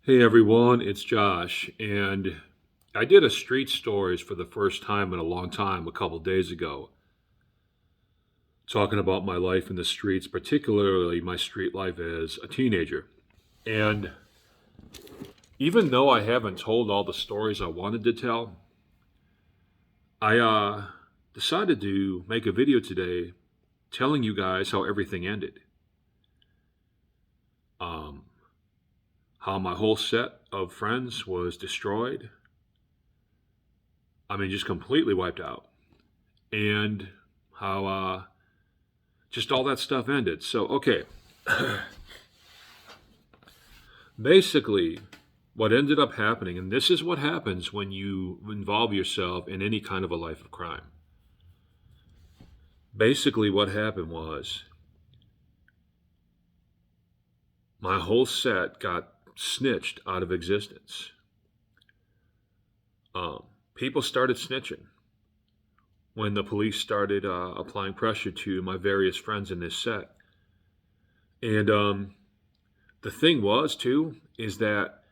Hey everyone, it's Josh, and I did a street stories for the first time in a long time a couple days ago, talking about my life in the streets, particularly my street life as a teenager. And even though I haven't told all the stories I wanted to tell, I decided to make a video today telling you guys how everything ended. Um, how my whole set of friends was destroyed. I mean, just completely wiped out. And how just all that stuff ended. So, okay. Basically, what ended up happening, and this is what happens when you involve yourself in any kind of a life of crime. Basically, what happened was my whole set got snitched out of existence. Um, People started snitching when the police started applying pressure to my various friends in this set. And the thing was, too, is that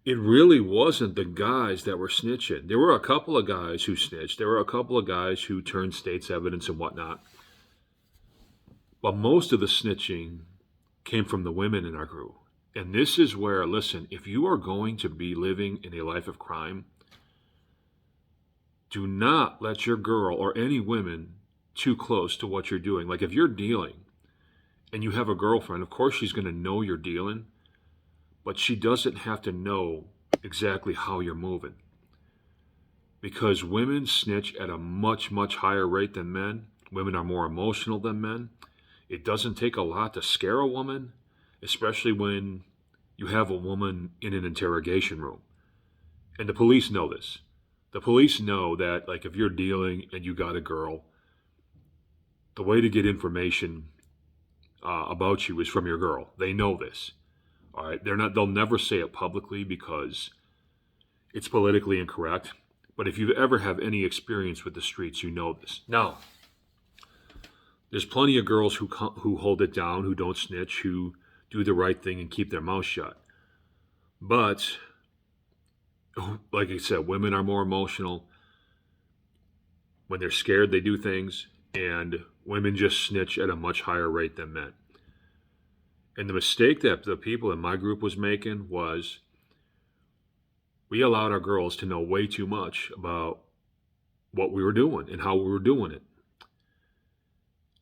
it really wasn't the guys that were snitching. There were a couple of guys who snitched. There were a couple of guys who turned state's evidence and whatnot. But most of the snitching came from the women in our group. And this is where, listen, if you are going to be living in a life of crime, do not let your girl or any women too close to what you're doing. Like if you're dealing and you have a girlfriend, of course she's going to know you're dealing, but she doesn't have to know exactly how you're moving. Because women snitch at a much, much higher rate than men. Women are more emotional than men. It doesn't take a lot to scare a woman, especially when you have a woman in an interrogation room. And the police know this. The police know that, like, if you're dealing and you got a girl, the way to get information about you is from your girl. They know this. All right, they'll never say it publicly because it's politically incorrect. But if you ever have any experience with the streets, you know this. Now, there's plenty of girls who hold it down, who don't snitch, who do the right thing and keep their mouth shut. But like I said, women are more emotional. When they're scared, they do things, and women just snitch at a much higher rate than men. And the mistake that the people in my group was making was we allowed our girls to know way too much about what we were doing and how we were doing it.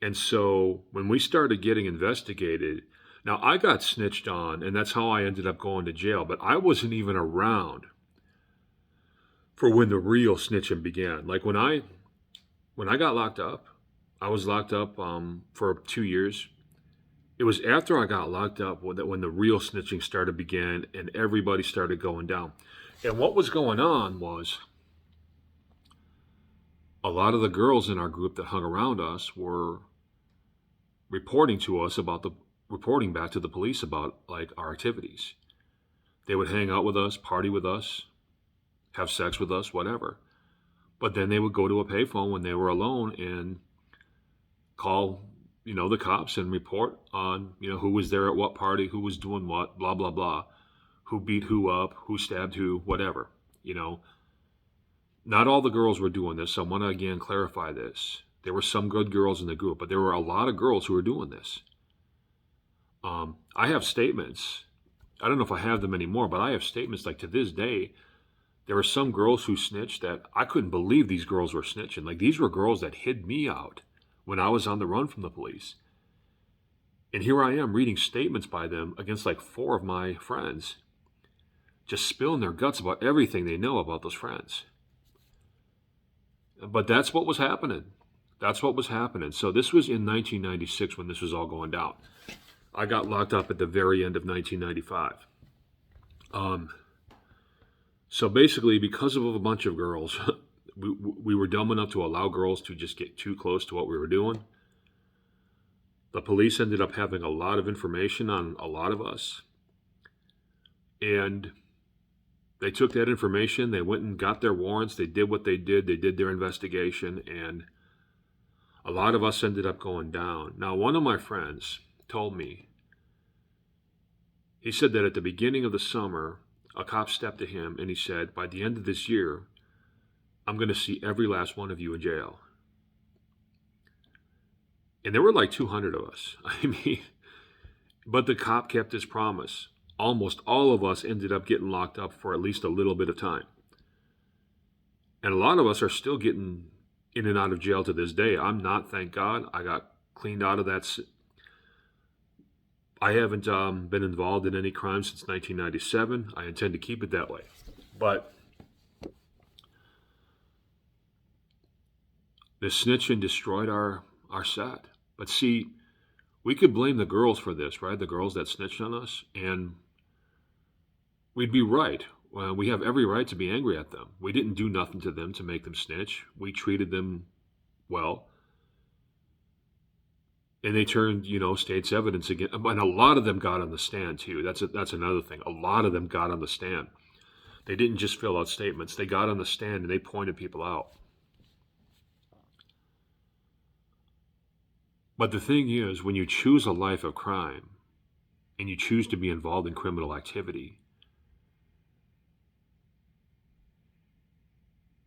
And so when we started getting investigated, now I got snitched on, and that's how I ended up going to jail, but I wasn't even around for when the real snitching began. Like when I got locked up, I was locked up for 2 years. It was after I got locked up when the real snitching started began and everybody started going down. And what was going on was a lot of the girls in our group that hung around us were reporting back to the police about like our activities. They would hang out with us, party with us, have sex with us, whatever. But then they would go to a payphone when they were alone and call, the cops and report on, who was there at what party, who was doing what, blah, blah, blah, who beat who up, who stabbed who, whatever. Not all the girls were doing this. So I want to again clarify this. There were some good girls in the group, but there were a lot of girls who were doing this. I have statements. I don't know if I have them anymore, but I have statements like to this day. There were some girls who snitched that I couldn't believe these girls were snitching. Like these were girls that hid me out when I was on the run from the police. And here I am reading statements by them against like 4 of my friends, just spilling their guts about everything they know about those friends. But that's what was happening. That's what was happening. So this was in 1996 when this was all going down. I got locked up at the very end of 1995. So basically, because of a bunch of girls, we were dumb enough to allow girls to just get too close to what we were doing. The police ended up having a lot of information on a lot of us. And they took that information, they went and got their warrants, they did what they did their investigation, and a lot of us ended up going down. Now, one of my friends told me, He said that at the beginning of the summer, a cop stepped to him and he said, by the end of this year, I'm going to see every last one of you in jail. And there were like 200 of us. I mean, but the cop kept his promise. Almost all of us ended up getting locked up for at least a little bit of time. And a lot of us are still getting in and out of jail to this day. I'm not, thank God. I got cleaned out of that. I haven't been involved in any crime since 1997. I intend to keep it that way. But the snitching destroyed our set. But see, we could blame the girls for this, right? The girls that snitched on us. And we'd be right. We have every right to be angry at them. We didn't do nothing to them to make them snitch. We treated them well. And they turned, state's evidence again. And a lot of them got on the stand, too. That's another thing. A lot of them got on the stand. They didn't just fill out statements. They got on the stand and they pointed people out. But the thing is, when you choose a life of crime and you choose to be involved in criminal activity,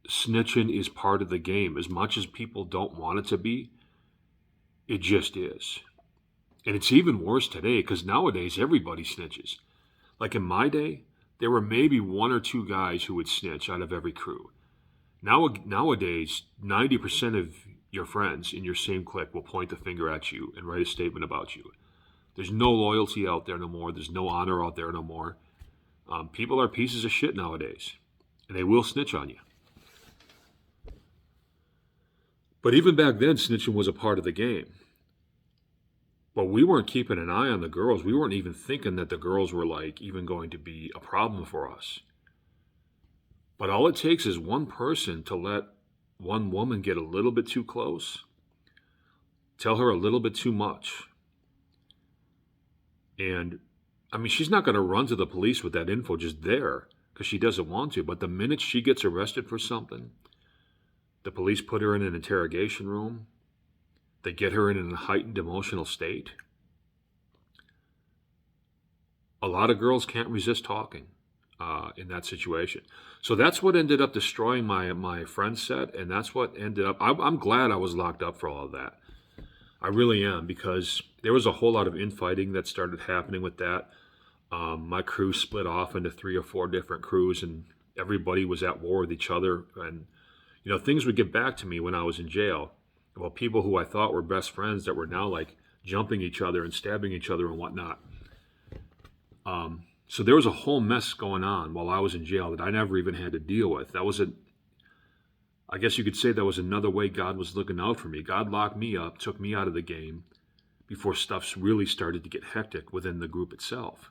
snitching is part of the game. As much as people don't want it to be, it just is. And it's even worse today because nowadays everybody snitches. Like in my day, there were maybe one or two guys who would snitch out of every crew. Nowadays, 90% of your friends in your same clique will point the finger at you and write a statement about you. There's no loyalty out there no more. There's no honor out there no more. People are pieces of shit nowadays, and they will snitch on you. But even back then, snitching was a part of the game. But we weren't keeping an eye on the girls. We weren't even thinking that the girls were even going to be a problem for us. But all it takes is one person to let one woman get a little bit too close, tell her a little bit too much. And, she's not going to run to the police with that info just there because she doesn't want to. But the minute she gets arrested for something, the police put her in an interrogation room. They get her in a heightened emotional state. A lot of girls can't resist talking in that situation. So that's what ended up destroying my friend set, and that's what ended up... I'm glad I was locked up for all of that. I really am, because there was a whole lot of infighting that started happening with that. My crew split off into 3 or 4 different crews, and everybody was at war with each other, and things would get back to me when I was in jail about people who I thought were best friends that were now jumping each other and stabbing each other and whatnot. So there was a whole mess going on while I was in jail that I never even had to deal with. I guess you could say that was another way God was looking out for me. God locked me up, took me out of the game before stuff really started to get hectic within the group itself.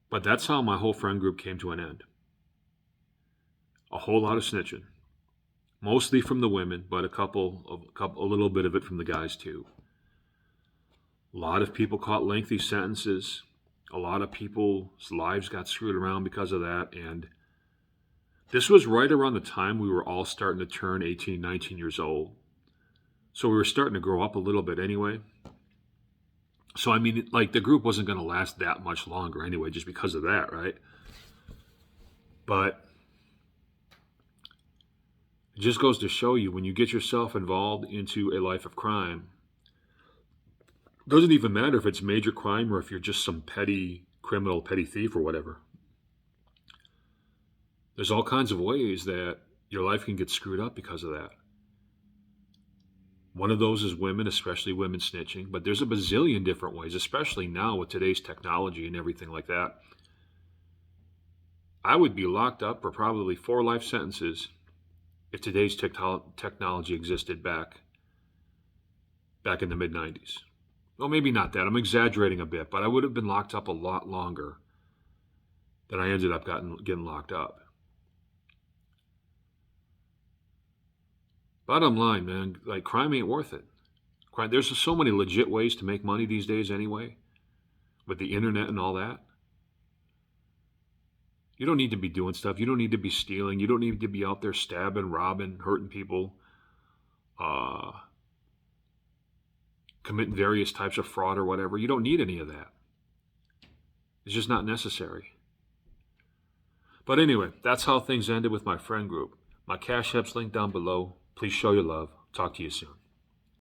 But that's how my whole friend group came to an end. A whole lot of snitching, mostly from the women, but a little bit of it from the guys too. A lot of people caught lengthy sentences. A lot of people's lives got screwed around because of that. And this was right around the time we were all starting to turn 18, 19 years old. So we were starting to grow up a little bit anyway. So, the group wasn't going to last that much longer anyway, just because of that, right? But it just goes to show you, when you get yourself involved into a life of crime, it doesn't even matter if it's major crime or if you're just some petty criminal, petty thief or whatever. There's all kinds of ways that your life can get screwed up because of that. One of those is women, especially women snitching, but there's a bazillion different ways, especially now with today's technology and everything like that. I would be locked up for probably 4 life sentences if today's technology existed back in the mid-90s. Well, maybe not that. I'm exaggerating a bit, but I would have been locked up a lot longer than I ended up getting locked up. Bottom line, man, crime ain't worth it. There's just so many legit ways to make money these days anyway, with the internet and all that. You don't need to be doing stuff. You don't need to be stealing. You don't need to be out there stabbing, robbing, hurting people. commit various types of fraud or whatever. You don't need any of that. It's just not necessary. But anyway, that's how things ended with my friend group. My Cash App's linked down below. Please show your love. Talk to you soon.